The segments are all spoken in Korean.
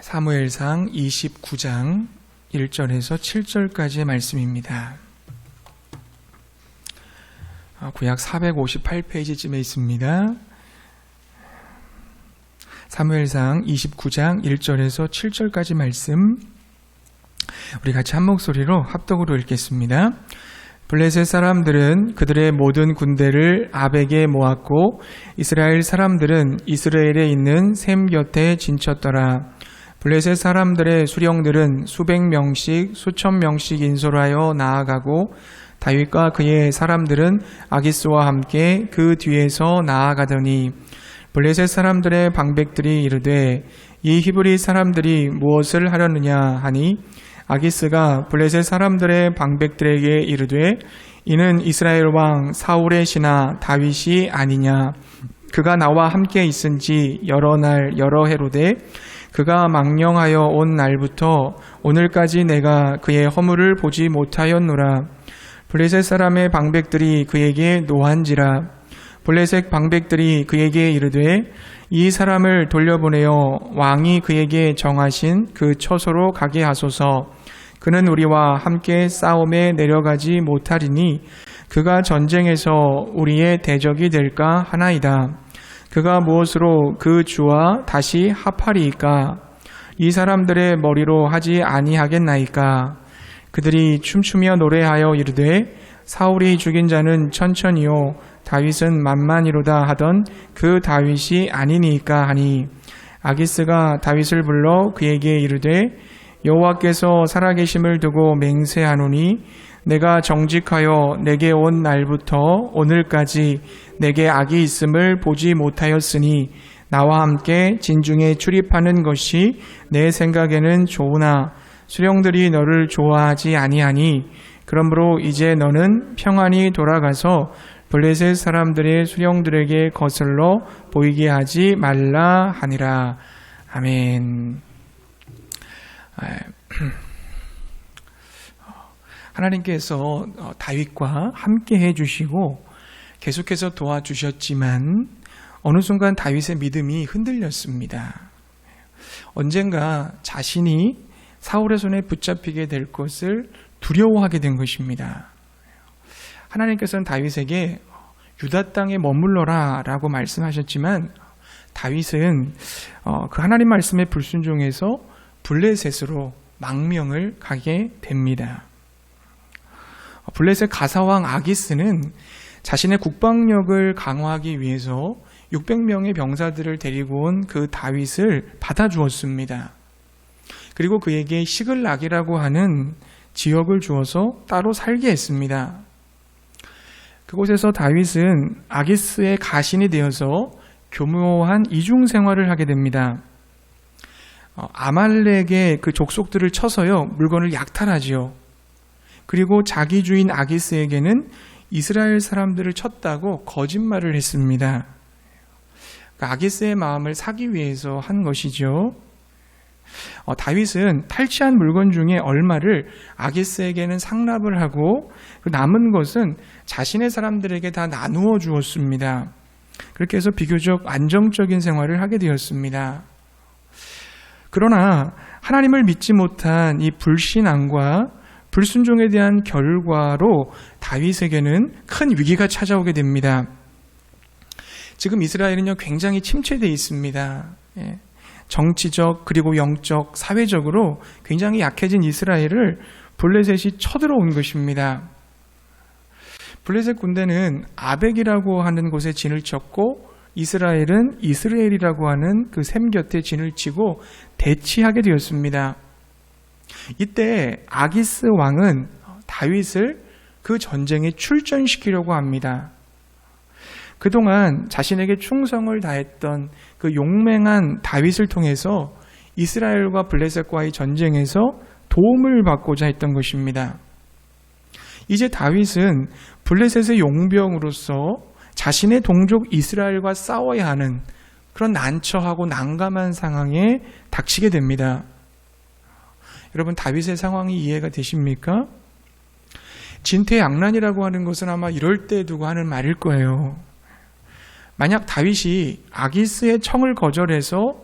사무엘상 29장 1절에서 7절까지의 말씀입니다. 구약 458페이지쯤에 있습니다. 사무엘상 29장 1절에서 7절까지 말씀, 우리 같이 한 목소리로 합독으로 읽겠습니다. 블레셋 사람들은 그들의 모든 군대를 아벡에 모았고 이스라엘 사람들은 이스라엘에 있는 셈 곁에 진쳤더라. 블레셋 사람들의 수령들은 수백 명씩 수천 명씩 인솔하여 나아가고 다윗과 그의 사람들은 아기스와 함께 그 뒤에서 나아가더니 블레셋 사람들의 방백들이 이르되 이 히브리 사람들이 무엇을 하려느냐 하니 아기스가 블레셋 사람들의 방백들에게 이르되 이는 이스라엘 왕 사울의 신하 다윗이 아니냐. 그가 나와 함께 있은지 여러 날 여러 해로되 그가 망령하여 온 날부터 오늘까지 내가 그의 허물을 보지 못하였노라. 블레셋 사람의 방백들이 그에게 노한지라. 블레셋 방백들이 그에게 이르되 이 사람을 돌려보내어 왕이 그에게 정하신 그 처소로 가게 하소서. 그는 우리와 함께 싸움에 내려가지 못하리니 그가 전쟁에서 우리의 대적이 될까 하나이다. 그가 무엇으로 그 주와 다시 합하리이까? 이 사람들의 머리로 하지 아니하겠나이까? 그들이 춤추며 노래하여 이르되 사울이 죽인 자는 천천히요 다윗은 만만이로다 하던 그 다윗이 아니니까 하니 아기스가 다윗을 불러 그에게 이르되 여호와께서 살아계심을 두고 맹세하노니 내가 정직하여 내게 온 날부터 오늘까지 내게 악이 있음을 보지 못하였으니 나와 함께 진중에 출입하는 것이 내 생각에는 좋으나 수령들이 너를 좋아하지 아니하니 그러므로 이제 너는 평안히 돌아가서 블레셋 사람들의 수령들에게 거슬러 보이게 하지 말라 하니라. 아멘. 하나님께서 다윗과 함께 해주시고 계속해서 도와주셨지만 어느 순간 다윗의 믿음이 흔들렸습니다. 언젠가 자신이 사울의 손에 붙잡히게 될 것을 두려워하게 된 것입니다. 하나님께서는 다윗에게 유다 땅에 머물러라 라고 말씀하셨지만 다윗은 그 하나님 말씀에 불순종해서 블레셋으로 망명을 가게 됩니다. 블레셋 가사왕 아기스는 자신의 국방력을 강화하기 위해서 600명의 병사들을 데리고 온 그 다윗을 받아주었습니다. 그리고 그에게 시글락이라고 하는 지역을 주어서 따로 살게 했습니다. 그곳에서 다윗은 아기스의 가신이 되어서 교묘한 이중 생활을 하게 됩니다. 아말렉의 그 족속들을 쳐서요 물건을 약탈하지요. 그리고 자기 주인 아기스에게는 이스라엘 사람들을 쳤다고 거짓말을 했습니다. 그러니까 아기스의 마음을 사기 위해서 한 것이죠. 다윗은 탈취한 물건 중에 얼마를 아기스에게는 상납을 하고 그 남은 것은 자신의 사람들에게 다 나누어 주었습니다. 그렇게 해서 비교적 안정적인 생활을 하게 되었습니다. 그러나 하나님을 믿지 못한 이 불신앙과 불순종에 대한 결과로 다윗에게는 큰 위기가 찾아오게 됩니다. 지금 이스라엘은요 굉장히 침체되어 있습니다. 정치적 그리고 영적, 사회적으로 굉장히 약해진 이스라엘을 블레셋이 쳐들어온 것입니다. 블레셋 군대는 아벡이라고 하는 곳에 진을 쳤고 이스라엘은 이스라엘이라고 하는 그 셈 곁에 진을 치고 대치하게 되었습니다. 이때 아기스 왕은 다윗을 그 전쟁에 출전시키려고 합니다. 그동안 자신에게 충성을 다했던 그 용맹한 다윗을 통해서 이스라엘과 블레셋과의 전쟁에서 도움을 받고자 했던 것입니다. 이제 다윗은 블레셋의 용병으로서 자신의 동족 이스라엘과 싸워야 하는 그런 난처하고 난감한 상황에 닥치게 됩니다. 여러분, 다윗의 상황이 이해가 되십니까? 진퇴양난이라고 하는 것은 아마 이럴 때 두고 하는 말일 거예요. 만약 다윗이 아기스의 청을 거절해서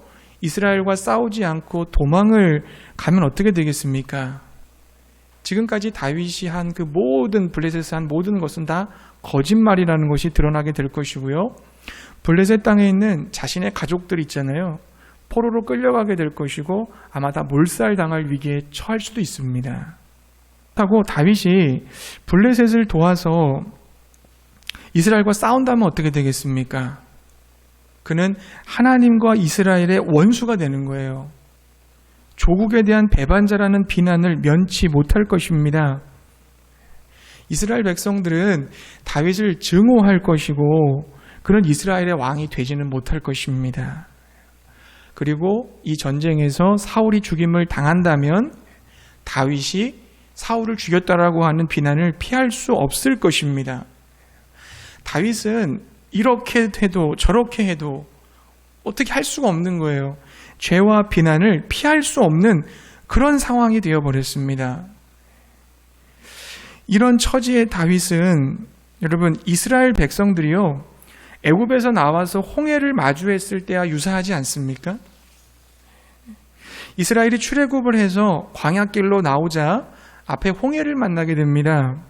이스라엘과 싸우지 않고 도망을 가면 어떻게 되겠습니까? 지금까지 다윗이 한 그 모든 블레셋에서 한 모든 것은 다 거짓말이라는 것이 드러나게 될 것이고요. 블레셋 땅에 있는 자신의 가족들 있잖아요. 포로로 끌려가게 될 것이고 아마 다 몰살당할 위기에 처할 수도 있습니다. 하고 다윗이 블레셋을 도와서 이스라엘과 싸운다면 어떻게 되겠습니까? 그는 하나님과 이스라엘의 원수가 되는 거예요. 조국에 대한 배반자라는 비난을 면치 못할 것입니다. 이스라엘 백성들은 다윗을 증오할 것이고 그런 이스라엘의 왕이 되지는 못할 것입니다. 그리고 이 전쟁에서 사울이 죽임을 당한다면 다윗이 사울을 죽였다라고 하는 비난을 피할 수 없을 것입니다. 다윗은 이렇게 해도 저렇게 해도 어떻게 할 수가 없는 거예요. 죄와 비난을 피할 수 없는 그런 상황이 되어버렸습니다. 이런 처지의 다윗은 여러분 이스라엘 백성들이요 애굽에서 나와서 홍해를 마주했을 때와 유사하지 않습니까? 이스라엘이 출애굽을 해서 광야길로 나오자 앞에 홍해를 만나게 됩니다.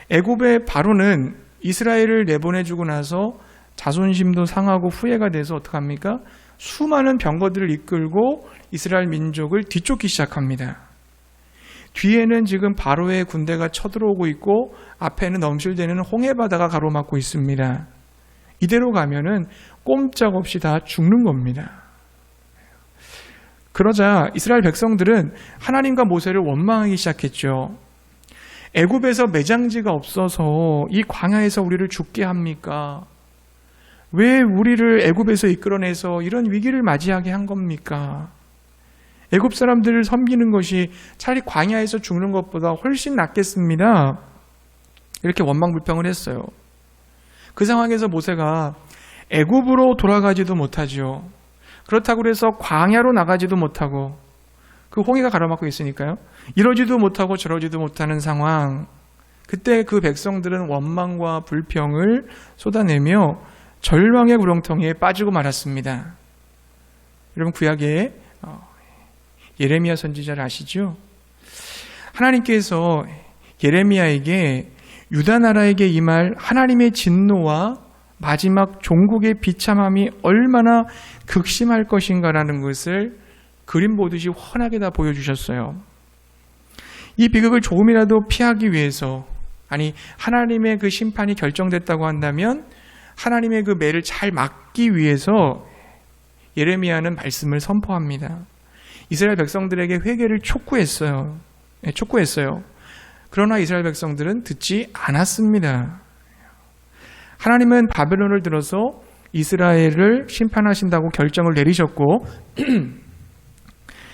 애굽의 바로는 이스라엘을 내보내주고 나서 자존심도 상하고 후회가 돼서 어떡합니까? 수많은 병거들을 이끌고 이스라엘 민족을 뒤쫓기 시작합니다. 뒤에는 지금 바로의 군대가 쳐들어오고 있고 앞에는 넘실대는 홍해바다가 가로막고 있습니다. 이대로 가면은 꼼짝없이 다 죽는 겁니다. 그러자 이스라엘 백성들은 하나님과 모세를 원망하기 시작했죠. 애굽에서 매장지가 없어서 이 광야에서 우리를 죽게 합니까? 왜 우리를 애굽에서 이끌어내서 이런 위기를 맞이하게 한 겁니까? 애굽 사람들을 섬기는 것이 차라리 광야에서 죽는 것보다 훨씬 낫겠습니다. 이렇게 원망불평을 했어요. 그 상황에서 모세가 애굽으로 돌아가지도 못하죠. 그렇다고 해서 광야로 나가지도 못하고 그 홍해가 가로막고 있으니까요. 이러지도 못하고 저러지도 못하는 상황. 그때 그 백성들은 원망과 불평을 쏟아내며 절망의 구렁텅이에 빠지고 말았습니다. 여러분 구약에 예레미야 선지자를 아시죠? 하나님께서 예레미야에게 유다 나라에게 임할 하나님의 진노와 마지막 종국의 비참함이 얼마나 극심할 것인가라는 것을 그림 보듯이 훤하게 다 보여주셨어요. 이 비극을 조금이라도 피하기 위해서, 아니 하나님의 그 심판이 결정됐다고 한다면 하나님의 그 매를 잘 막기 위해서 예레미야는 말씀을 선포합니다. 이스라엘 백성들에게 회개를 촉구했어요. 그러나 이스라엘 백성들은 듣지 않았습니다. 하나님은 바벨론을 들어서 이스라엘을 심판하신다고 결정을 내리셨고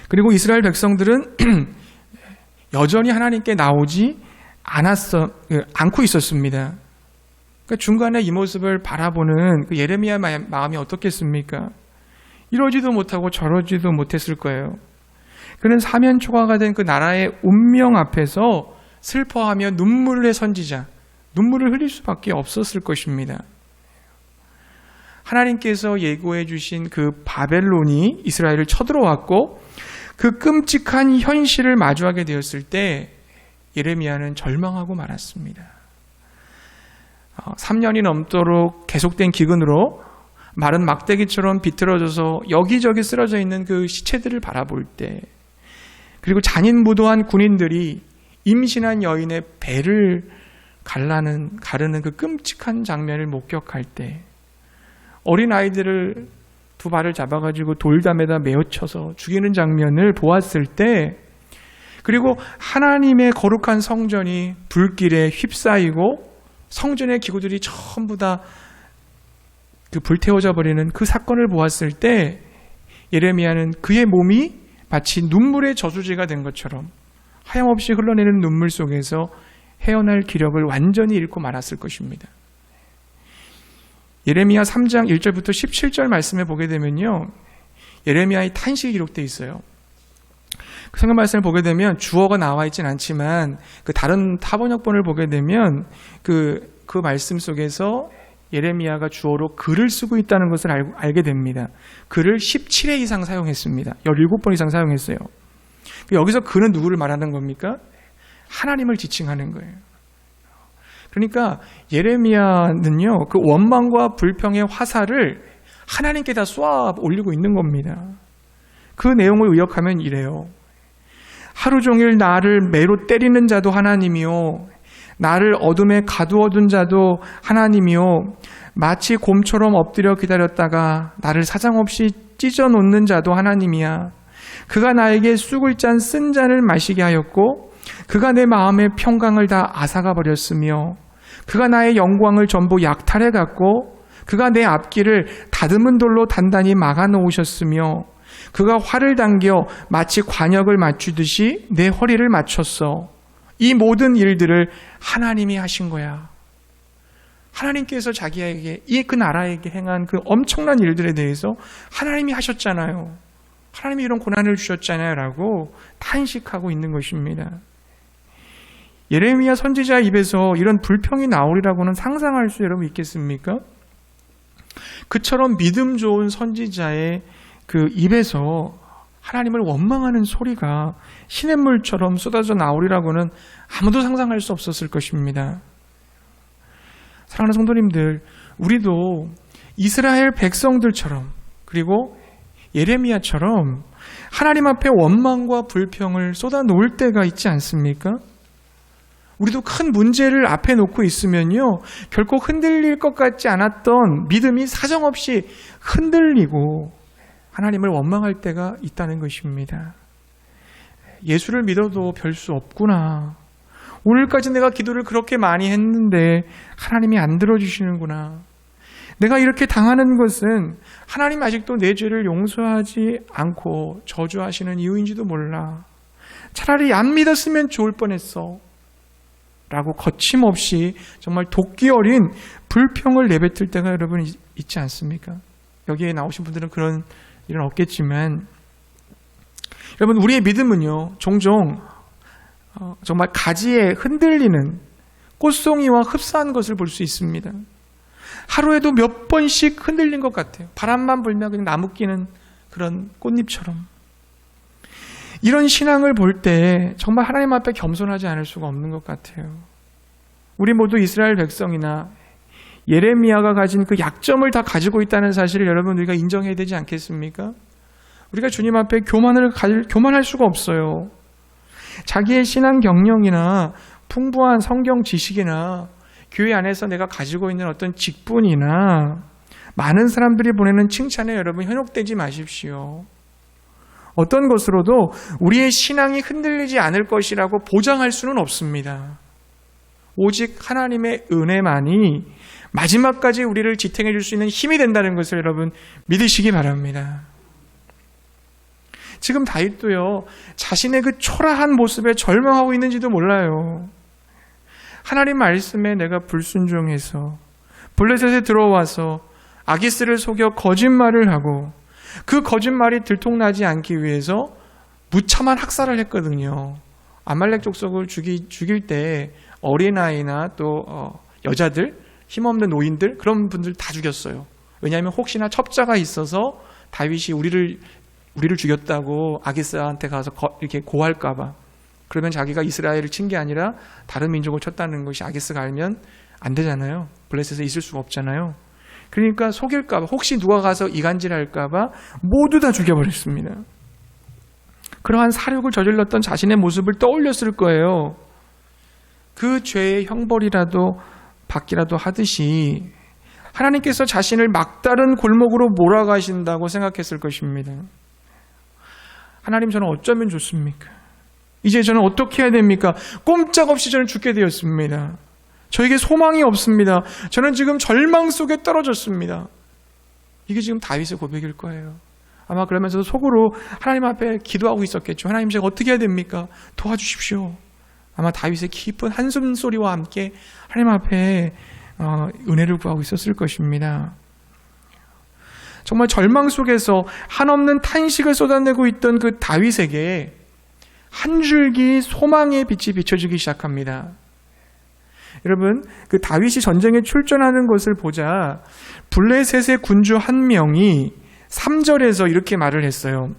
그리고 이스라엘 백성들은 여전히 하나님께 나오지 않고 있었습니다. 그러니까 중간에 이 모습을 바라보는 그 예레미야 마음이 어떻겠습니까? 이러지도 못하고 저러지도 못했을 거예요. 그는 사면초가가 된 그 나라의 운명 앞에서 슬퍼하며 눈물의 선지자, 눈물을 흘릴 수밖에 없었을 것입니다. 하나님께서 예고해 주신 그 바벨론이 이스라엘을 쳐들어왔고 그 끔찍한 현실을 마주하게 되었을 때 예레미야는 절망하고 말았습니다. 3년이 넘도록 계속된 기근으로 마른 막대기처럼 비틀어져서 여기저기 쓰러져 있는 그 시체들을 바라볼 때, 그리고 잔인무도한 군인들이 임신한 여인의 배를 가르는 그 끔찍한 장면을 목격할 때, 어린 아이들을 두 발을 잡아가지고 돌담에다 메어쳐서 죽이는 장면을 보았을 때, 그리고 하나님의 거룩한 성전이 불길에 휩싸이고 성전의 기구들이 전부 다 그 불태워져 버리는 그 사건을 보았을 때 예레미야는 그의 몸이 마치 눈물의 저수지가 된 것처럼 하염없이 흘러내리는 눈물 속에서 헤어날 기력을 완전히 잃고 말았을 것입니다. 예레미야 3장 1절부터 17절 말씀에 보게 되면요, 예레미야의 탄식이 기록되어 있어요. 그 성경 말씀을 보게 되면 주어가 나와 있진 않지만 그 다른 타번역본을 보게 되면 그 말씀 속에서 예레미야가 주어로 글을 쓰고 있다는 것을 알게 됩니다. 글을 17회 이상 사용했습니다. 17번 이상 사용했어요. 여기서 그는 누구를 말하는 겁니까? 하나님을 지칭하는 거예요. 그러니까 예레미야는요, 그 원망과 불평의 화살을 하나님께 다 쏘아 올리고 있는 겁니다. 그 내용을 의역하면 이래요. 하루 종일 나를 매로 때리는 자도 하나님이요, 나를 어둠에 가두어둔 자도 하나님이요, 마치 곰처럼 엎드려 기다렸다가 나를 사정없이 찢어놓는 자도 하나님이야. 그가 나에게 쑥을 짠 쓴 잔을 마시게 하였고 그가 내 마음의 평강을 다 앗아가 버렸으며 그가 나의 영광을 전부 약탈해 갔고 그가 내 앞길을 다듬은 돌로 단단히 막아 놓으셨으며 그가 활을 당겨 마치 관역을 맞추듯이 내 허리를 맞췄어. 이 모든 일들을 하나님이 하신 거야. 하나님께서 자기에게, 그 나라에게 행한 그 엄청난 일들에 대해서 하나님이 하셨잖아요. 하나님이 이런 고난을 주셨잖아요 라고 탄식하고 있는 것입니다. 예레미야 선지자 입에서 이런 불평이 나오리라고는 상상할 수 여러분 있겠습니까? 그처럼 믿음 좋은 선지자의 그 입에서 하나님을 원망하는 소리가 시냇물처럼 쏟아져 나오리라고는 아무도 상상할 수 없었을 것입니다. 사랑하는 성도님들, 우리도 이스라엘 백성들처럼 그리고 예레미야처럼 하나님 앞에 원망과 불평을 쏟아놓을 때가 있지 않습니까? 우리도 큰 문제를 앞에 놓고 있으면요, 결코 흔들릴 것 같지 않았던 믿음이 사정없이 흔들리고 하나님을 원망할 때가 있다는 것입니다. 예수를 믿어도 별 수 없구나. 오늘까지 내가 기도를 그렇게 많이 했는데 하나님이 안 들어주시는구나. 내가 이렇게 당하는 것은 하나님 아직도 내 죄를 용서하지 않고 저주하시는 이유인지도 몰라. 차라리 안 믿었으면 좋을 뻔했어 라고 거침없이 정말 도끼 어린 불평을 내뱉을 때가 여러분 있지 않습니까? 여기에 나오신 분들은 그런 일은 없겠지만, 여러분, 우리의 믿음은요, 종종 정말 가지에 흔들리는 꽃송이와 흡사한 것을 볼 수 있습니다. 하루에도 몇 번씩 흔들린 것 같아요. 바람만 불면 그냥 나무 끼는 그런 꽃잎처럼. 이런 신앙을 볼 때 정말 하나님 앞에 겸손하지 않을 수가 없는 것 같아요. 우리 모두 이스라엘 백성이나 예레미야가 가진 그 약점을 다 가지고 있다는 사실을 여러분 우리가 인정해야 되지 않겠습니까? 우리가 주님 앞에 교만할 수가 없어요. 자기의 신앙 경력이나 풍부한 성경 지식이나 교회 안에서 내가 가지고 있는 어떤 직분이나 많은 사람들이 보내는 칭찬에 여러분 현혹되지 마십시오. 어떤 것으로도 우리의 신앙이 흔들리지 않을 것이라고 보장할 수는 없습니다. 오직 하나님의 은혜만이 마지막까지 우리를 지탱해 줄 수 있는 힘이 된다는 것을 여러분 믿으시기 바랍니다. 지금 다윗도요, 자신의 그 초라한 모습에 절망하고 있는지도 몰라요. 하나님 말씀에 내가 불순종해서 블레셋에 들어와서 아기스를 속여 거짓말을 하고 그 거짓말이 들통나지 않기 위해서 무참한 학살을 했거든요. 아말렉 족속을 죽일 때 어린아이나 또 여자들, 힘없는 노인들, 그런 분들 다 죽였어요. 왜냐하면 혹시나 첩자가 있어서 다윗이 우리를 죽였다고 아기스한테 가서 이렇게 고할까 봐. 그러면 자기가 이스라엘을 친 게 아니라 다른 민족을 쳤다는 것이 아기스가 알면 안 되잖아요. 블레셋에 있을 수가 없잖아요. 그러니까 속일까 봐, 혹시 누가 가서 이간질할까 봐 모두 다 죽여버렸습니다. 그러한 사륙을 저질렀던 자신의 모습을 떠올렸을 거예요. 그 죄의 형벌이라도 받기라도 하듯이 하나님께서 자신을 막다른 골목으로 몰아가신다고 생각했을 것입니다. 하나님, 저는 어쩌면 좋습니까? 이제 저는 어떻게 해야 됩니까? 꼼짝없이 저는 죽게 되었습니다. 저에게 소망이 없습니다. 저는 지금 절망 속에 떨어졌습니다. 이게 지금 다윗의 고백일 거예요. 아마 그러면서도 속으로 하나님 앞에 기도하고 있었겠죠. 하나님, 제가 어떻게 해야 됩니까? 도와주십시오. 아마 다윗의 깊은 한숨 소리와 함께 하나님 앞에 은혜를 구하고 있었을 것입니다. 정말 절망 속에서 한없는 탄식을 쏟아내고 있던 그 다윗에게 한 줄기 소망의 빛이 비춰지기 시작합니다. 여러분, 그 다윗이 전쟁에 출전하는 것을 보자 블레셋의 군주 한 명이 3절에서 이렇게 말을 했어요.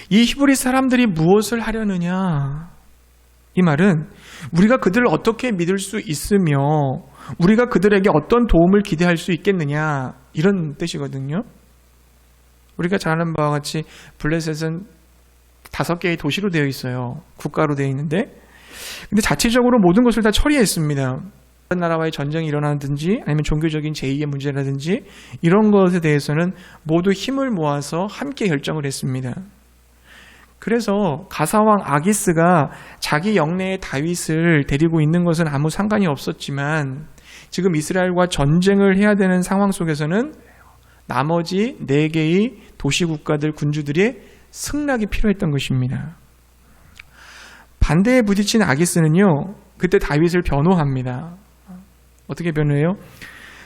이 히브리 사람들이 무엇을 하려느냐? 이 말은 우리가 그들을 어떻게 믿을 수 있으며 우리가 그들에게 어떤 도움을 기대할 수 있겠느냐, 이런 뜻이거든요. 우리가 잘 아는 바와 같이 블레셋은 5개의 도시로 되어 있어요. 국가로 되어 있는데, 근데 자체적으로 모든 것을 다 처리했습니다. 다른 나라와의 전쟁이 일어나든지 아니면 종교적인 제2의 문제라든지 이런 것에 대해서는 모두 힘을 모아서 함께 결정을 했습니다. 그래서 가사왕 아기스가 자기 영내에 다윗을 데리고 있는 것은 아무 상관이 없었지만 지금 이스라엘과 전쟁을 해야 되는 상황 속에서는 나머지 4개의 도시국가들 군주들의 승낙이 필요했던 것입니다. 반대에 부딪힌 아기스는요, 그때 다윗을 변호합니다. 어떻게 변호해요?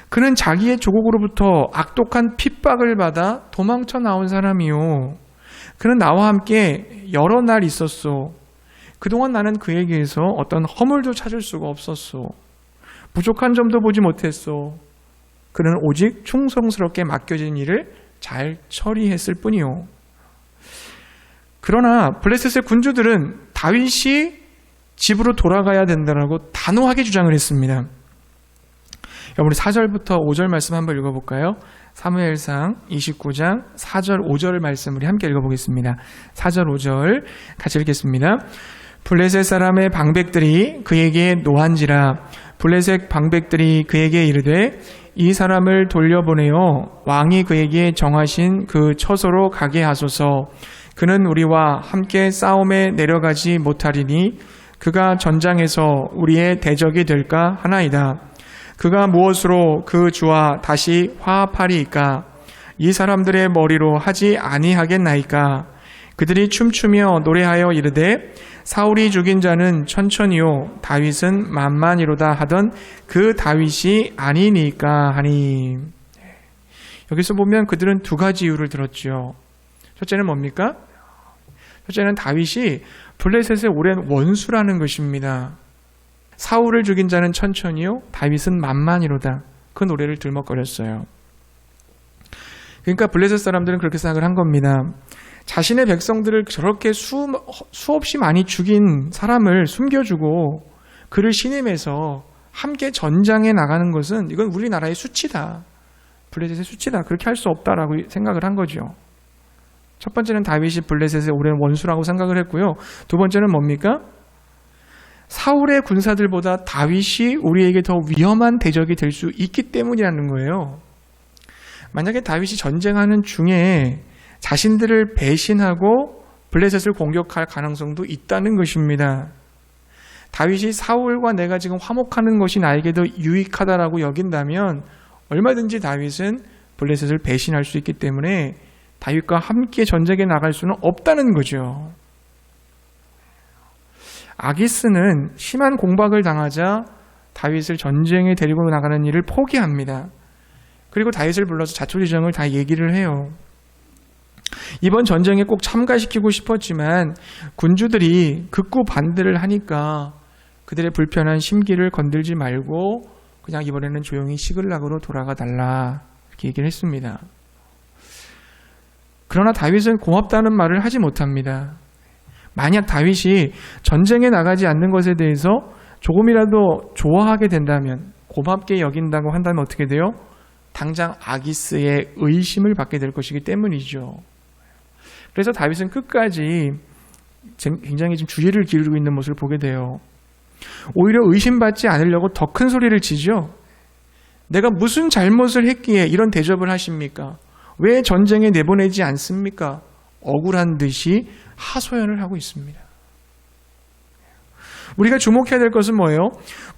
그는 자기의 조국으로부터 악독한 핍박을 받아 도망쳐 나온 사람이요. 그는 나와 함께 여러 날 있었소. 그동안 나는 그에게서 어떤 허물도 찾을 수가 없었소. 부족한 점도 보지 못했소. 그는 오직 충성스럽게 맡겨진 일을 잘 처리했을 뿐이요. 그러나 블레셋의 군주들은 다윗이 집으로 돌아가야 된다고 단호하게 주장을 했습니다. 여러분, 4절부터 5절 말씀 한번 읽어볼까요? 사무엘상 29장 4절 5절 말씀 우리 함께 읽어보겠습니다. 4절 5절 같이 읽겠습니다. 블레셋 사람의 방백들이 그에게 노한지라. 블레셋 방백들이 그에게 이르되 이 사람을 돌려보내어 왕이 그에게 정하신 그 처소로 가게 하소서. 그는 우리와 함께 싸움에 내려가지 못하리니 그가 전장에서 우리의 대적이 될까 하나이다. 그가 무엇으로 그 주와 다시 화합하리이까? 이 사람들의 머리로 하지 아니하겠나이까? 그들이 춤추며 노래하여 이르되 사울이 죽인 자는 천천히요 다윗은 만만이로다 하던 그 다윗이 아니니까 하니. 여기서 보면 그들은 2가지 이유를 들었죠. 첫째는 뭡니까? 첫째는 다윗이 블레셋의 오랜 원수라는 것입니다. 사울을 죽인 자는 천천히요 다윗은 만만이로다. 그 노래를 들먹거렸어요. 그러니까 블레셋 사람들은 그렇게 생각을 한 겁니다. 자신의 백성들을 저렇게 수없이 많이 죽인 사람을 숨겨주고 그를 신임해서 함께 전장에 나가는 것은 이건 우리나라의 수치다. 블레셋의 수치다. 그렇게 할 수 없다라고 생각을 한 거죠. 첫 번째는 다윗이 블레셋의 오랜 원수라고 생각을 했고요. 2번째는 뭡니까? 사울의 군사들보다 다윗이 우리에게 더 위험한 대적이 될 수 있기 때문이라는 거예요. 만약에 다윗이 전쟁하는 중에 자신들을 배신하고 블레셋을 공격할 가능성도 있다는 것입니다. 다윗이 사울과 내가 지금 화목하는 것이 나에게 더 유익하다라고 여긴다면 얼마든지 다윗은 블레셋을 배신할 수 있기 때문에 다윗과 함께 전쟁에 나갈 수는 없다는 거죠. 아기스는 심한 공박을 당하자 다윗을 전쟁에 데리고 나가는 일을 포기합니다. 그리고 다윗을 불러서 자초지정을 다 얘기를 해요. 이번 전쟁에 꼭 참가시키고 싶었지만 군주들이 극구 반대를 하니까 그들의 불편한 심기를 건들지 말고 그냥 이번에는 조용히 시글락으로 돌아가 달라 이렇게 얘기를 했습니다. 그러나 다윗은 고맙다는 말을 하지 못합니다. 만약 다윗이 전쟁에 나가지 않는 것에 대해서 조금이라도 좋아하게 된다면, 고맙게 여긴다고 한다면 어떻게 돼요? 당장 아기스의 의심을 받게 될 것이기 때문이죠. 그래서 다윗은 끝까지 굉장히 지금 주의를 기울이고 있는 모습을 보게 돼요. 오히려 의심받지 않으려고 더 큰 소리를 치죠. 내가 무슨 잘못을 했기에 이런 대접을 하십니까? 왜 전쟁에 내보내지 않습니까? 억울한 듯이 하소연을 하고 있습니다. 우리가 주목해야 될 것은 뭐예요?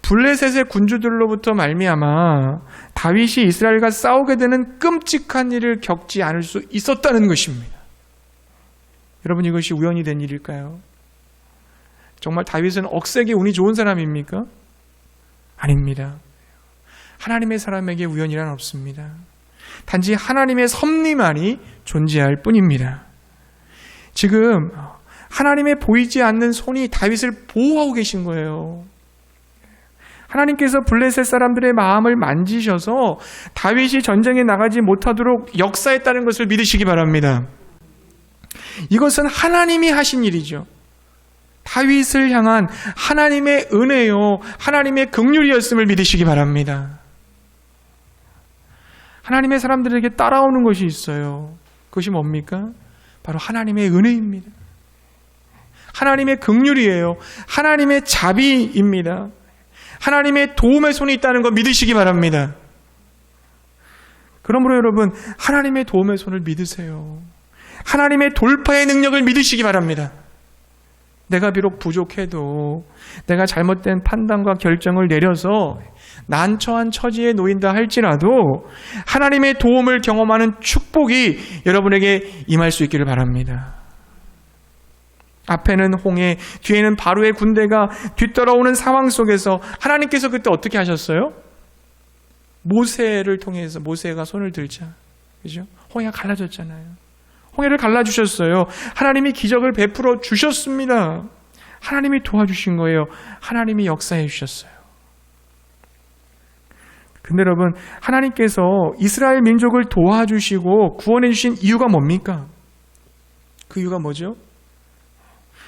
블레셋의 군주들로부터 말미암아 다윗이 이스라엘과 싸우게 되는 끔찍한 일을 겪지 않을 수 있었다는 것입니다. 여러분, 이것이 우연이 된 일일까요? 정말 다윗은 억세게 운이 좋은 사람입니까? 아닙니다. 하나님의 사람에게 우연이란 없습니다. 단지 하나님의 섭리만이 존재할 뿐입니다. 지금 하나님의 보이지 않는 손이 다윗을 보호하고 계신 거예요. 하나님께서 블레셋 사람들의 마음을 만지셔서 다윗이 전쟁에 나가지 못하도록 역사했다는 것을 믿으시기 바랍니다. 이것은 하나님이 하신 일이죠. 다윗을 향한 하나님의 은혜요, 하나님의 긍휼이었음을 믿으시기 바랍니다. 하나님의 사람들에게 따라오는 것이 있어요. 그것이 뭡니까? 바로 하나님의 은혜입니다. 하나님의 긍휼이에요. 하나님의 자비입니다. 하나님의 도움의 손이 있다는 거 믿으시기 바랍니다. 그러므로 여러분, 하나님의 도움의 손을 믿으세요. 하나님의 돌파의 능력을 믿으시기 바랍니다. 내가 비록 부족해도, 내가 잘못된 판단과 결정을 내려서 난처한 처지에 놓인다 할지라도 하나님의 도움을 경험하는 축복이 여러분에게 임할 수 있기를 바랍니다. 앞에는 홍해, 뒤에는 바로의 군대가 뒤따라오는 상황 속에서 하나님께서 그때 어떻게 하셨어요? 모세를 통해서, 모세가 손을 들자, 그죠? 홍해가 갈라졌잖아요. 홍해를 갈라주셨어요. 하나님이 기적을 베풀어 주셨습니다. 하나님이 도와주신 거예요. 하나님이 역사해 주셨어요. 근데 여러분, 하나님께서 이스라엘 민족을 도와주시고 구원해 주신 이유가 뭡니까? 그 이유가 뭐죠?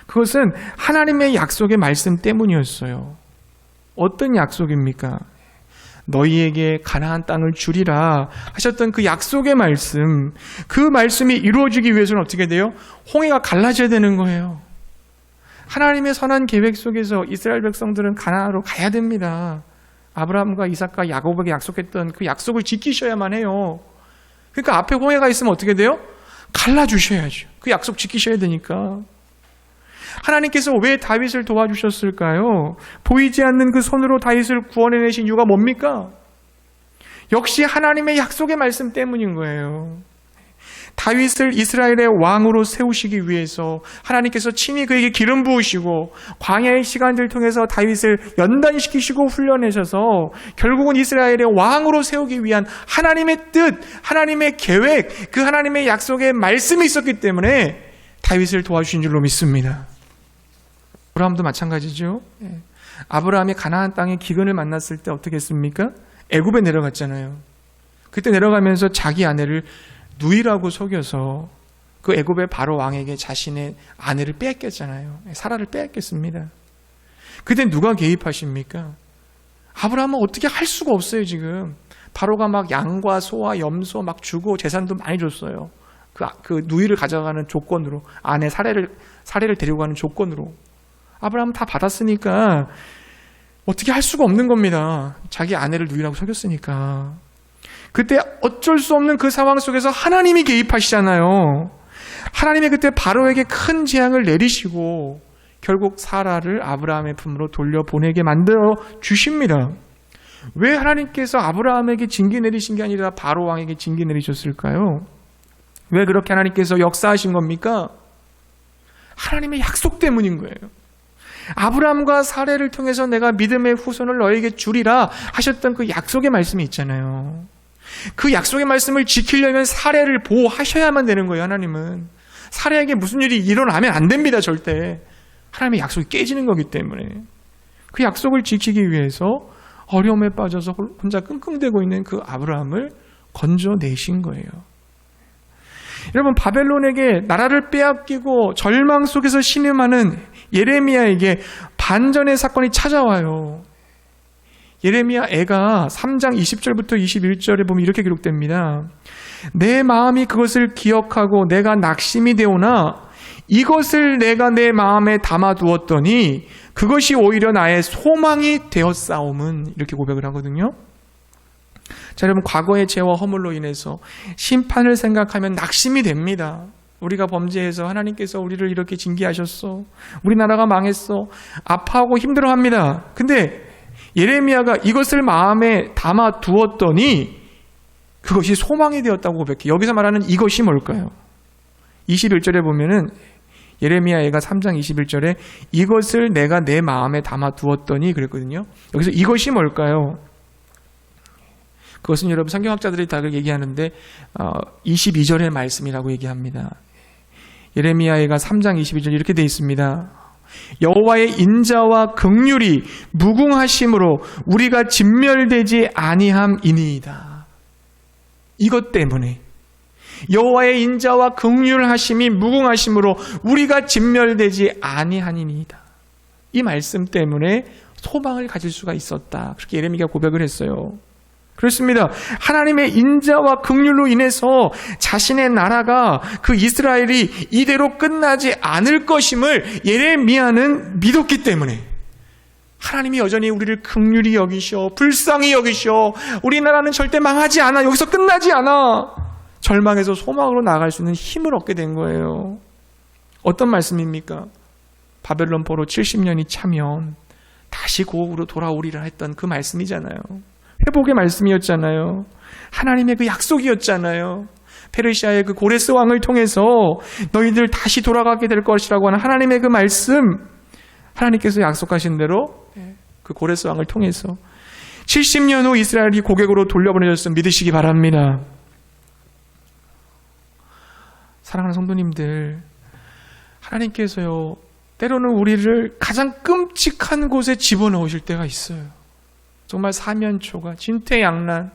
그것은 하나님의 약속의 말씀 때문이었어요. 어떤 약속입니까? 너희에게 가나안 땅을 주리라 하셨던 그 약속의 말씀, 그 말씀이 이루어지기 위해서는 어떻게 돼요? 홍해가 갈라져야 되는 거예요. 하나님의 선한 계획 속에서 이스라엘 백성들은 가나안으로 가야 됩니다. 아브라함과 이삭과 야곱에게 약속했던 그 약속을 지키셔야만 해요. 그러니까 앞에 홍해가 있으면 어떻게 돼요? 갈라주셔야죠. 그 약속 지키셔야 되니까. 하나님께서 왜 다윗을 도와주셨을까요? 보이지 않는 그 손으로 다윗을 구원해내신 이유가 뭡니까? 역시 하나님의 약속의 말씀 때문인 거예요. 다윗을 이스라엘의 왕으로 세우시기 위해서 하나님께서 친히 그에게 기름 부으시고 광야의 시간들을 통해서 다윗을 연단시키시고 훈련하셔서 결국은 이스라엘의 왕으로 세우기 위한 하나님의 뜻, 하나님의 계획, 그 하나님의 약속의 말씀이 있었기 때문에 다윗을 도와주신 줄로 믿습니다. 아브라함도 마찬가지죠. 아브라함이 가나안 땅의 기근을 만났을 때 어떻게 했습니까? 애굽에 내려갔잖아요. 그때 내려가면서 자기 아내를 누이라고 속여서 그 애굽의 바로 왕에게 자신의 아내를 빼앗겼잖아요. 사라를 빼앗겼습니다. 그때 누가 개입하십니까? 아브라함은 어떻게 할 수가 없어요. 지금 바로가 막 양과 소와 염소 막 주고 재산도 많이 줬어요. 그 누이를 가져가는 조건으로, 아내 사례를 데리고 가는 조건으로. 아브라함은 다 받았으니까 어떻게 할 수가 없는 겁니다. 자기 아내를 누이라고 속였으니까. 그때 어쩔 수 없는 그 상황 속에서 하나님이 개입하시잖아요. 하나님이 그때 바로에게 큰 재앙을 내리시고 결국 사라를 아브라함의 품으로 돌려보내게 만들어 주십니다. 왜 하나님께서 아브라함에게 징계 내리신 게 아니라 바로 왕에게 징계 내리셨을까요? 왜 그렇게 하나님께서 역사하신 겁니까? 하나님의 약속 때문인 거예요. 아브라함과 사례를 통해서 내가 믿음의 후손을 너에게 주리라 하셨던 그 약속의 말씀이 있잖아요. 그 약속의 말씀을 지키려면 사례를 보호하셔야만 되는 거예요. 하나님은 사례에게 무슨 일이 일어나면 안 됩니다. 절대. 하나님의 약속이 깨지는 거기 때문에 그 약속을 지키기 위해서 어려움에 빠져서 혼자 끙끙대고 있는 그 아브라함을 건져내신 거예요. 여러분, 바벨론에게 나라를 빼앗기고 절망 속에서 신음하는 예레미야에게 반전의 사건이 찾아와요. 예레미야 애가 3장 20절부터 21절에 보면 이렇게 기록됩니다. 내 마음이 그것을 기억하고 내가 낙심이 되오나 이것을 내가 내 마음에 담아두었더니 그것이 오히려 나의 소망이 되었사옴은, 이렇게 고백을 하거든요. 자, 여러분, 과거의 죄와 허물로 인해서 심판을 생각하면 낙심이 됩니다. 우리가 범죄해서 하나님께서 우리를 이렇게 징계하셨어. 우리나라가 망했어. 아파하고 힘들어합니다. 근데 예레미야가 이것을 마음에 담아 두었더니 그것이 소망이 되었다고 고백해. 여기서 말하는 이것이 뭘까요? 21절에 보면은 예레미야 애가 3장 21절에 이것을 내가 내 마음에 담아 두었더니 그랬거든요. 여기서 이것이 뭘까요? 그것은 여러분 성경학자들이 다 얘기하는데 22절의 말씀이라고 얘기합니다. 예레미야 애가 3장 22절 이렇게 되어 있습니다. 여호와의 인자와 긍휼이 무궁하심으로 우리가 진멸되지 아니함이니이다. 이것 때문에 여호와의 인자와 긍휼하심이 무궁하심으로 우리가 진멸되지 아니하니이다. 이 말씀 때문에 소망을 가질 수가 있었다. 그렇게 예레미야가 고백을 했어요. 그렇습니다. 하나님의 인자와 긍휼로 인해서 자신의 나라가 그 이스라엘이 이대로 끝나지 않을 것임을 예레미야는 믿었기 때문에 하나님이 여전히 우리를 긍휼히 여기셔, 불쌍히 여기셔, 우리나라는 절대 망하지 않아, 여기서 끝나지 않아, 절망에서 소망으로 나아갈 수 있는 힘을 얻게 된 거예요. 어떤 말씀입니까? 바벨론 포로 70년이 차면 다시 고국으로 돌아오리라 했던 그 말씀이잖아요. 회복의 말씀이었잖아요. 하나님의 그 약속이었잖아요. 페르시아의 그 고레스 왕을 통해서 너희들 다시 돌아가게 될 것이라고 하는 하나님의 그 말씀, 하나님께서 약속하신 대로 그 고레스 왕을 통해서 70년 후 이스라엘이 고국으로 돌려보내졌음을 믿으시기 바랍니다. 사랑하는 성도님들, 하나님께서요, 때로는 우리를 가장 끔찍한 곳에 집어넣으실 때가 있어요. 정말 사면초가, 진퇴양난,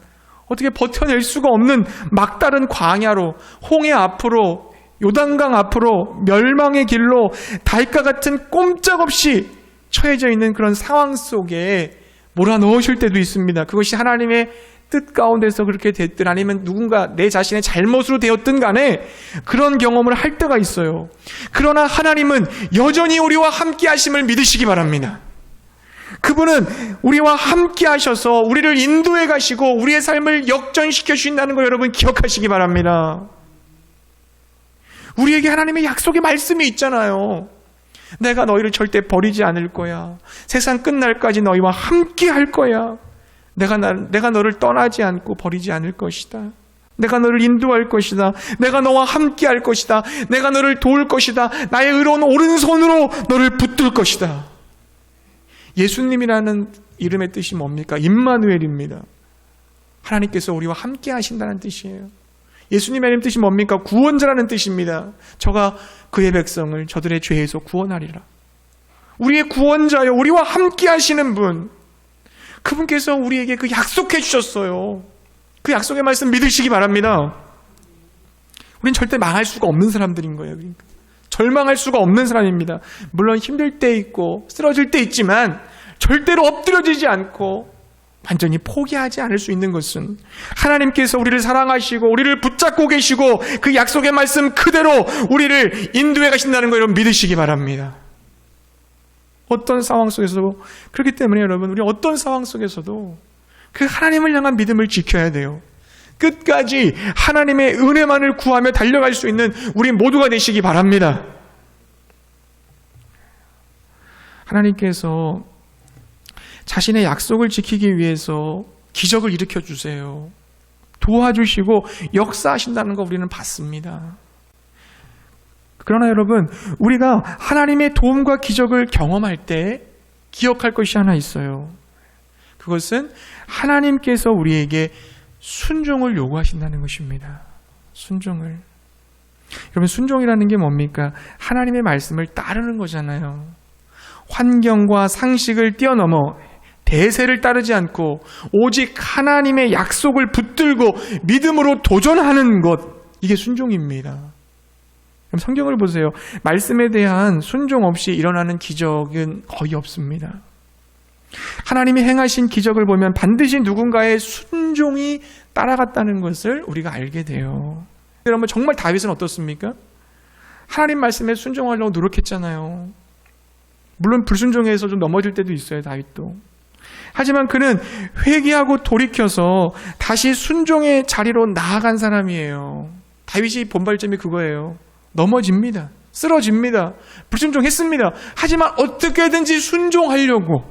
어떻게 버텨낼 수가 없는 막다른 광야로, 홍해 앞으로, 요단강 앞으로, 멸망의 길로 달과 같은 꼼짝없이 처해져 있는 그런 상황 속에 몰아넣으실 때도 있습니다. 그것이 하나님의 뜻 가운데서 그렇게 됐든 아니면 누군가 내 자신의 잘못으로 되었든 간에 그런 경험을 할 때가 있어요. 그러나 하나님은 여전히 우리와 함께 하심을 믿으시기 바랍니다. 그분은 우리와 함께 하셔서 우리를 인도해 가시고 우리의 삶을 역전시켜 주신다는 걸 여러분 기억하시기 바랍니다. 우리에게 하나님의 약속의 말씀이 있잖아요. 내가 너희를 절대 버리지 않을 거야. 세상 끝날까지 너희와 함께 할 거야. 내가 너를 떠나지 않고 버리지 않을 것이다. 내가 너를 인도할 것이다. 내가 너와 함께 할 것이다. 내가 너를 도울 것이다. 나의 의로운 오른손으로 너를 붙들 것이다. 예수님이라는 이름의 뜻이 뭡니까? 임마누엘입니다. 하나님께서 우리와 함께 하신다는 뜻이에요. 예수님의 뜻이 뭡니까? 구원자라는 뜻입니다. 저가 그의 백성을 저들의 죄에서 구원하리라. 우리의 구원자요, 우리와 함께 하시는 분, 그분께서 우리에게 그 약속해 주셨어요. 그 약속의 말씀 믿으시기 바랍니다. 우린 절대 망할 수가 없는 사람들인 거예요. 그러니까. 절망할 수가 없는 사람입니다. 물론 힘들 때 있고 쓰러질 때 있지만 절대로 엎드려지지 않고 완전히 포기하지 않을 수 있는 것은 하나님께서 우리를 사랑하시고 우리를 붙잡고 계시고 그 약속의 말씀 그대로 우리를 인도해 가신다는 걸 여러분 믿으시기 바랍니다. 어떤 상황 속에서도, 그렇기 때문에 여러분, 우리 어떤 상황 속에서도 그 하나님을 향한 믿음을 지켜야 돼요. 끝까지 하나님의 은혜만을 구하며 달려갈 수 있는 우리 모두가 되시기 바랍니다. 하나님께서 자신의 약속을 지키기 위해서 기적을 일으켜 주세요. 도와주시고 역사하신다는 거 우리는 봤습니다. 그러나 여러분, 우리가 하나님의 도움과 기적을 경험할 때 기억할 것이 하나 있어요. 그것은 하나님께서 우리에게 순종을 요구하신다는 것입니다. 순종을. 여러분, 순종이라는 게 뭡니까? 하나님의 말씀을 따르는 거잖아요. 환경과 상식을 뛰어넘어 대세를 따르지 않고 오직 하나님의 약속을 붙들고 믿음으로 도전하는 것, 이게 순종입니다. 그럼 성경을 보세요. 말씀에 대한 순종 없이 일어나는 기적은 거의 없습니다. 하나님이 행하신 기적을 보면 반드시 누군가의 순종이 따라갔다는 것을 우리가 알게 돼요. 여러분, 정말 다윗은 어떻습니까? 하나님 말씀에 순종하려고 노력했잖아요. 물론 불순종해서 좀 넘어질 때도 있어요, 다윗도. 하지만 그는 회개하고 돌이켜서 다시 순종의 자리로 나아간 사람이에요. 다윗이 본발점이 그거예요. 넘어집니다. 쓰러집니다. 불순종했습니다. 하지만 어떻게든지 순종하려고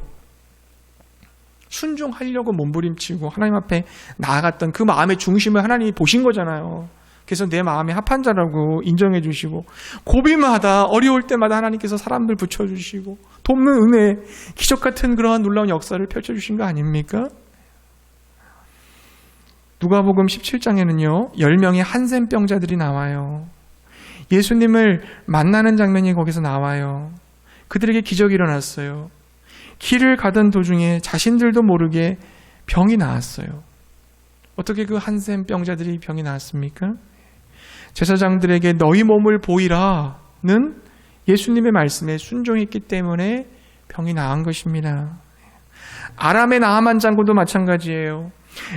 몸부림치고 하나님 앞에 나아갔던 그 마음의 중심을 하나님이 보신 거잖아요. 그래서 내 마음에 합한 자라고 인정해 주시고 고비마다 어려울 때마다 하나님께서 사람들 붙여주시고 돕는 은혜, 기적 같은 그러한 놀라운 역사를 펼쳐주신 거 아닙니까? 누가복음 17장에는요 10명의 한센병자들이 나와요. 예수님을 만나는 장면이 거기서 나와요. 그들에게 기적이 일어났어요. 길을 가던 도중에 자신들도 모르게 병이 나았어요. 어떻게 그 한센병자들이 병이 나았습니까? 제사장들에게 너희 몸을 보이라는 예수님의 말씀에 순종했기 때문에 병이 나은 것입니다. 아람의 나아만 장군도 마찬가지예요.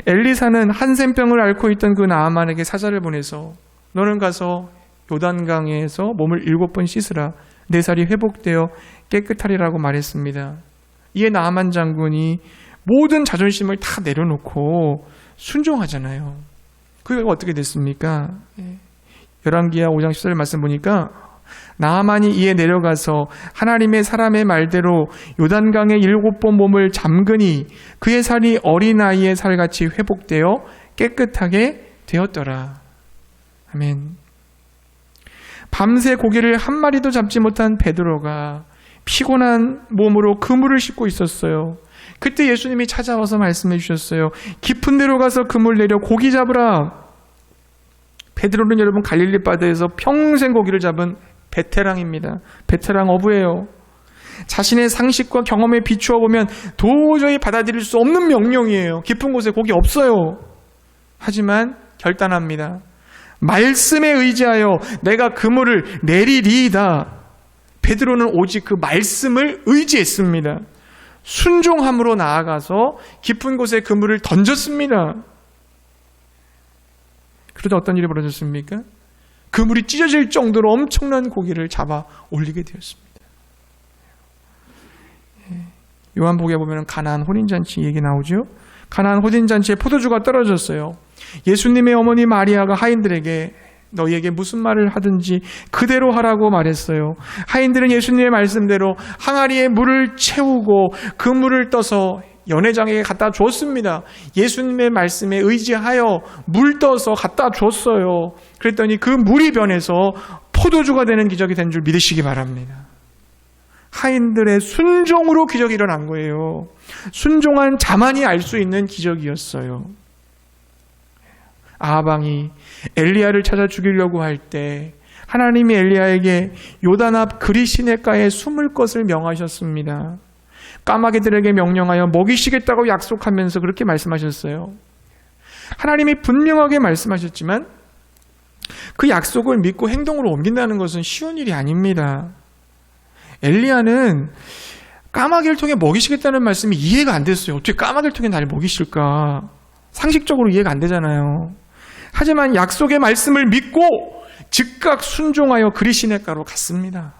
엘리사는 한센병을 앓고 있던 그 나아만에게 사자를 보내서 너는 가서 요단강에서 몸을 7번 씻으라. 내 살이 회복되어 깨끗하리라고 말했습니다. 이에 나아만 장군이 모든 자존심을 다 내려놓고 순종하잖아요. 그게 어떻게 됐습니까? 열왕기하 5장 14절 말씀 보니까 나아만이 이에 내려가서 하나님의 사람의 말대로 요단강에 7번 몸을 잠그니 그의 살이 어린아이의 살같이 회복되어 깨끗하게 되었더라. 아멘. 밤새 고기를 한 마리도 잡지 못한 베드로가 피곤한 몸으로 그물을 싣고 있었어요. 그때 예수님이 찾아와서 말씀해 주셨어요. 깊은 데로 가서 그물 내려 고기 잡으라. 베드로는 여러분 갈릴리 바다에서 평생 고기를 잡은 베테랑입니다. 베테랑 어부예요. 자신의 상식과 경험에 비추어 보면 도저히 받아들일 수 없는 명령이에요. 깊은 곳에 고기 없어요. 하지만 결단합니다. 말씀에 의지하여 내가 그물을 내리리이다. 베드로는 오직 그 말씀을 의지했습니다. 순종함으로 나아가서 깊은 곳에 그물을 던졌습니다. 그러다 어떤 일이 벌어졌습니까? 그물이 찢어질 정도로 엄청난 고기를 잡아 올리게 되었습니다. 요한복음에 보면 가나안 혼인잔치 얘기 나오죠. 가나안 혼인잔치에 포도주가 떨어졌어요. 예수님의 어머니 마리아가 하인들에게 너희에게 무슨 말을 하든지 그대로 하라고 말했어요. 하인들은 예수님의 말씀대로 항아리에 물을 채우고 그 물을 떠서 연회장에게 갖다 줬습니다. 예수님의 말씀에 의지하여 물 떠서 갖다 줬어요. 그랬더니 그 물이 변해서 포도주가 되는 기적이 된 줄 믿으시기 바랍니다. 하인들의 순종으로 기적이 일어난 거예요. 순종한 자만이 알 수 있는 기적이었어요. 아하방이 엘리야를 찾아 죽이려고 할 때 하나님이 엘리야에게 요단 앞 그리시네가에 숨을 것을 명하셨습니다. 까마귀들에게 명령하여 먹이시겠다고 약속하면서 그렇게 말씀하셨어요. 하나님이 분명하게 말씀하셨지만 그 약속을 믿고 행동으로 옮긴다는 것은 쉬운 일이 아닙니다. 엘리야는 까마귀를 통해 먹이시겠다는 말씀이 이해가 안 됐어요. 어떻게 까마귀를 통해 나를 먹이실까? 상식적으로 이해가 안 되잖아요. 하지만 약속의 말씀을 믿고 즉각 순종하여 그리시네가로 갔습니다.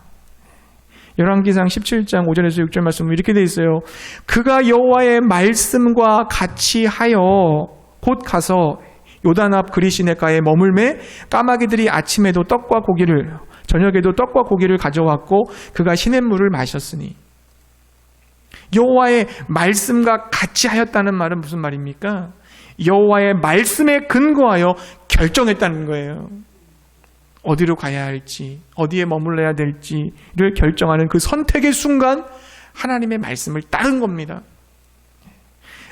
열왕기상 17장 5절에서 6절 말씀은 이렇게 되어 있어요. 그가 여호와의 말씀과 같이 하여 곧 가서 요단 앞 그리시네가에 머물매 까마귀들이 아침에도 떡과 고기를 저녁에도 떡과 고기를 가져왔고 그가 시냇물을 마셨으니. 여호와의 말씀과 같이 하였다는 말은 무슨 말입니까? 여호와의 말씀에 근거하여 결정했다는 거예요. 어디로 가야 할지, 어디에 머물러야 될지를 결정하는 그 선택의 순간 하나님의 말씀을 따른 겁니다.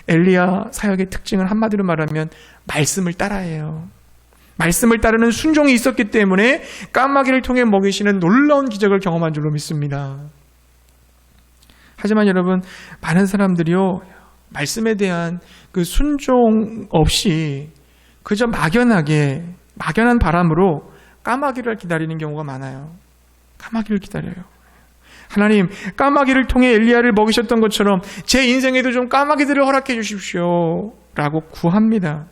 엘리야 사역의 특징은 한마디로 말하면 말씀을 따라해요. 말씀을 따르는 순종이 있었기 때문에 까마귀를 통해 먹이시는 놀라운 기적을 경험한 줄로 믿습니다. 하지만 여러분, 많은 사람들이요, 말씀에 대한 그 순종 없이 그저 막연한 바람으로 까마귀를 기다리는 경우가 많아요. 까마귀를 기다려요. 하나님, 까마귀를 통해 엘리야를 먹이셨던 것처럼 제 인생에도 좀 까마귀들을 허락해 주십시오 라고 구합니다.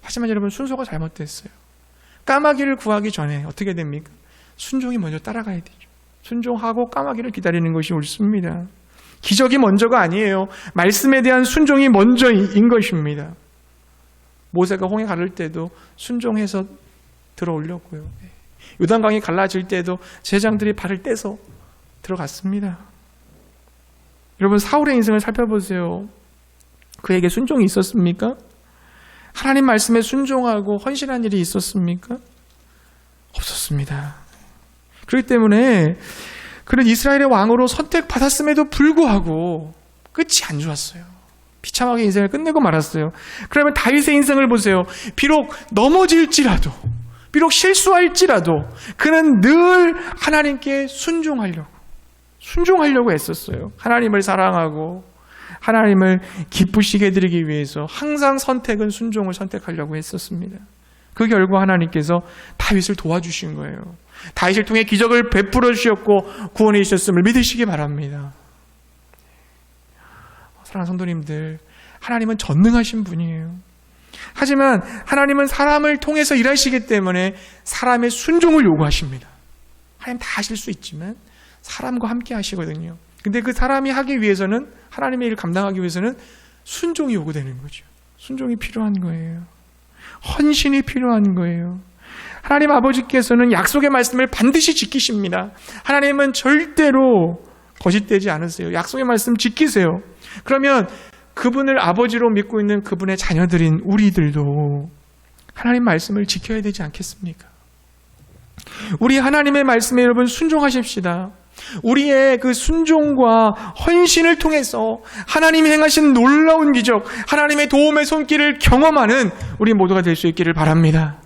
하지만 여러분, 순서가 잘못됐어요. 까마귀를 구하기 전에 어떻게 됩니까? 순종이 먼저 따라가야 되죠. 순종하고 까마귀를 기다리는 것이 옳습니다. 기적이 먼저가 아니에요. 말씀에 대한 순종이 먼저인 것입니다. 모세가 홍해 가를 때도 순종해서 들어오려고요. 요단강이 갈라질 때도 제장들이 발을 떼서 들어갔습니다. 여러분, 사울의 인생을 살펴보세요. 그에게 순종이 있었습니까? 하나님 말씀에 순종하고 헌신한 일이 있었습니까? 없었습니다. 그렇기 때문에 그는 이스라엘의 왕으로 선택받았음에도 불구하고 끝이 안 좋았어요. 비참하게 인생을 끝내고 말았어요. 그러면 다윗의 인생을 보세요. 비록 넘어질지라도, 비록 실수할지라도 그는 늘 하나님께 순종하려고, 순종하려고 애썼어요. 하나님을 사랑하고 하나님을 기쁘시게 해드리기 위해서 항상 선택은 순종을 선택하려고 했었습니다. 그 결과 하나님께서 다윗을 도와주신 거예요. 다윗을 통해 기적을 베풀어 주셨고 구원해 주셨음을 믿으시기 바랍니다. 사랑하는 성도님들, 하나님은 전능하신 분이에요. 하지만 하나님은 사람을 통해서 일하시기 때문에 사람의 순종을 요구하십니다. 하나님 다 하실 수 있지만 사람과 함께 하시거든요. 근데 그 사람이 하기 위해서는, 하나님의 일을 감당하기 위해서는 순종이 요구되는 거죠. 순종이 필요한 거예요. 헌신이 필요한 거예요. 하나님 아버지께서는 약속의 말씀을 반드시 지키십니다. 하나님은 절대로 거짓되지 않으세요. 약속의 말씀 지키세요. 그러면 그분을 아버지로 믿고 있는 그분의 자녀들인 우리들도 하나님 말씀을 지켜야 되지 않겠습니까? 우리 하나님의 말씀에 여러분 순종하십시다. 우리의 그 순종과 헌신을 통해서 하나님이 행하신 놀라운 기적, 하나님의 도움의 손길을 경험하는 우리 모두가 될 수 있기를 바랍니다.